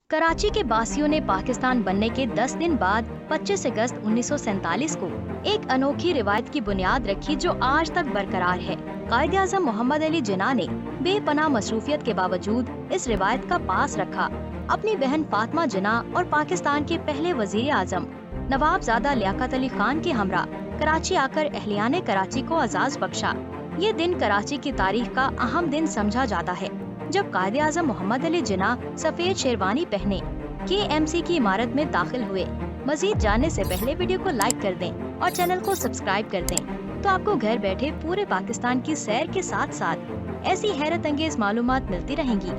कराची के बासियों ने पाकिस्तान बनने के 10 दिन बाद 25 अगस्त 1947 को एक अनोखी रिवायत की बुनियाद रखी जो आज तक बरकरार है। कायद-ए-आज़म मोहम्मद अली जिन्ना ने बेपनाह मसरूफियत के बावजूद इस रिवायत का पास रखा। अपनी बहन फातिमा जिन्ना और पाकिस्तान के पहले वजीर आजम नवाबजादा लियाकत अली खान के हमरा कराची आकर अहलियाने कराची को आजाद बख्शा। ये दिन कराची की तारीख का अहम दिन समझा जाता है, जब कायद-ए-आज़म मोहम्मद अली जिन्ना सफेद शेरवानी पहने KMC की इमारत में दाखिल हुए। मजीद जानने से पहले वीडियो को लाइक कर दें और चैनल को सब्सक्राइब कर दें, तो आपको घर बैठे पूरे पाकिस्तान की सैर के साथ साथ ऐसी हैरत अंगेज मालूमात मिलती रहेंगी।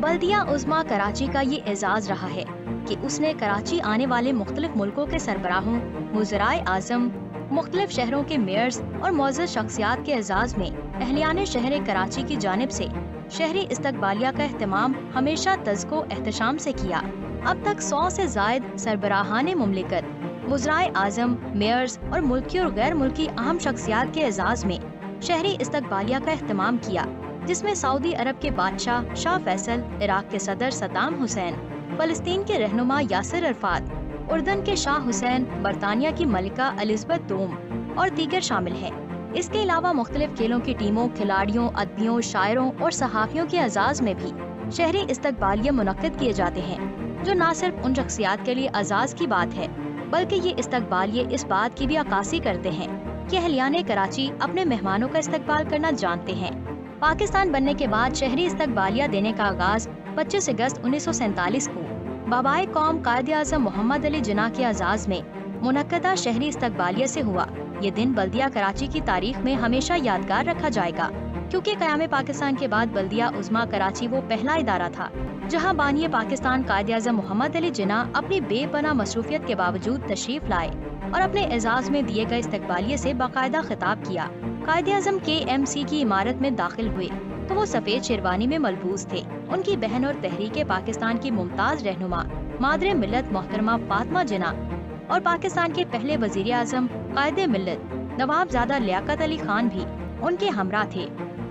बल्दिया उज़्मा कराची का ये एजाज रहा है कि उसने कराची आने वाले मुख्तलिफ मुल्कों के सरबराहों, वज़राए आज़म, मुख्तलिफ शहरों के मेयर्स और मौजूद शख्सियात के एजाज में अहलियाने शहर कराची की जानिब से शहरी इस्तकबालिया का एहतमाम हमेशा तज़्को एहतशाम से किया। अब तक 100 से ज़ायद सरबराहाने मुमलिकत, वज़राए आज़म, मेयर्स और मुल्की और गैर मुल्की अहम शख्सियात के एजाज में शहरी इस्तकबालिया का एहतमाम किया, जिसमें सऊदी अरब के बादशाह शाह फैसल, इराक के सदर सद्दाम हुसैन, फ़लस्तीन के रहनुमा यासिर अरफात, उर्दन के शाह हुसैन, बरतानिया की मलिका एलिज़ाबेथ दोम और दीगर शामिल हैं। इसके अलावा मुख्तलिफ खेलों की टीमों, खिलाड़ियों, अदबियों, शायरों और सहाफ़ियों के एजाज़ में भी शहरी इस्तकबालिया मुनक्किद किए जाते हैं, जो न सिर्फ उन शख्सियात के लिए एजाज़ की बात है, बल्कि ये इस्तकबालिये इस बात की भी अक्कासी करते हैं कि अहलियाने कराची अपने मेहमानों का इस्तकबाल करना जानते हैं। पाकिस्तान बनने के बाद शहरी इस्तकबालिया देने का आगाज़ 25 अगस्त 1947 को बाबाए कौम कायद-ए-आज़म मोहम्मद अली जिन्ना के एजाज़ में मुनक्कदा शहरी इस्तकबालिया से हुआ। ये दिन बल्दिया कराची की तारीख में हमेशा यादगार रखा जाएगा, क्योंकि क़याम पाकिस्तान के बाद बल्दिया उज़्मा कराची वो पहला इदारा था जहां बानी पाकिस्तान कायद-ए-आज़म मोहम्मद अली जिन्ना अपनी बेपनाह मसरूफियत के बावजूद तशरीफ लाए और अपने एजाज में दिए गए इस्तकबालिये से बाकायदा खिताब किया। कायद-ए-आज़म KMC की इमारत में दाखिल हुए तो वो सफेद शेरवानी में मलबूस थे। उनकी बहन और तहरीक पाकिस्तान की मुमताज रहनुमा मादरे मिल्लत मोहतरमा फातिमा जिन्ना और पाकिस्तान के पहले वजीर आज़म कायदे मिल्लत नवाबजादा लियाकत अली खान भी उनके हमरा थे।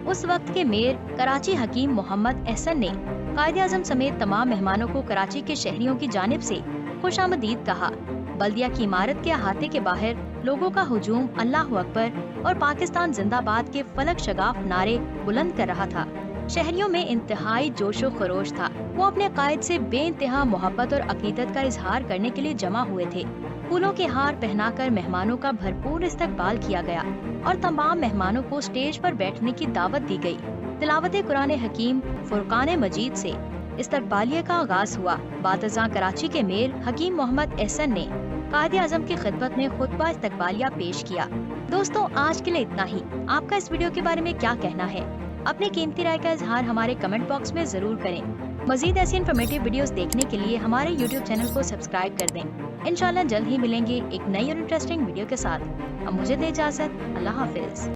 उस वक्त के मेयर कराची हकीम मोहम्मद एहसन ने कायद-ए-आज़म समेत तमाम मेहमानों को कराची के शहरियों की जानिब से खुशामदीद कहा। बल्दिया की इमारत के अहाते के बाहर लोगों का हुजूम अल्लाहु अकबर और पाकिस्तान जिंदाबाद के फलक शगाफ नारे बुलंद कर रहा था। शहरियों में इंतहाई जोशो खरोश था। वो अपने कायद से बेइंतहा मोहब्बत और अकीदत का इजहार करने के लिए जमा हुए थे। फूलों के हार पहनाकर मेहमानों का भरपूर इस्तकबाल किया गया और तमाम मेहमानों को स्टेज पर बैठने की दावत दी गई। तिलावत कुरान हकीम फुरकान मजीद से इस्तकबालिये का आगाज हुआ। बातज़ां कराची के मेयर हकीम मोहम्मद एहसन ने कायद-ए-आज़म की खिदमत में खुतबा इस्तकबालिया पेश किया। दोस्तों, आज के लिए इतना ही। आपका इस वीडियो के बारे में क्या कहना है? अपनी कीमती राय का इजहार हमारे कमेंट बॉक्स में जरूर करें। मजीद ऐसी इन्फॉर्मेटिव वीडियोस देखने के लिए हमारे YouTube चैनल को सब्सक्राइब कर दें। इंशाल्लाह जल्द ही मिलेंगे एक नई और इंटरेस्टिंग वीडियो के साथ। अब मुझे दे इजाजत। अल्लाह हाफिज।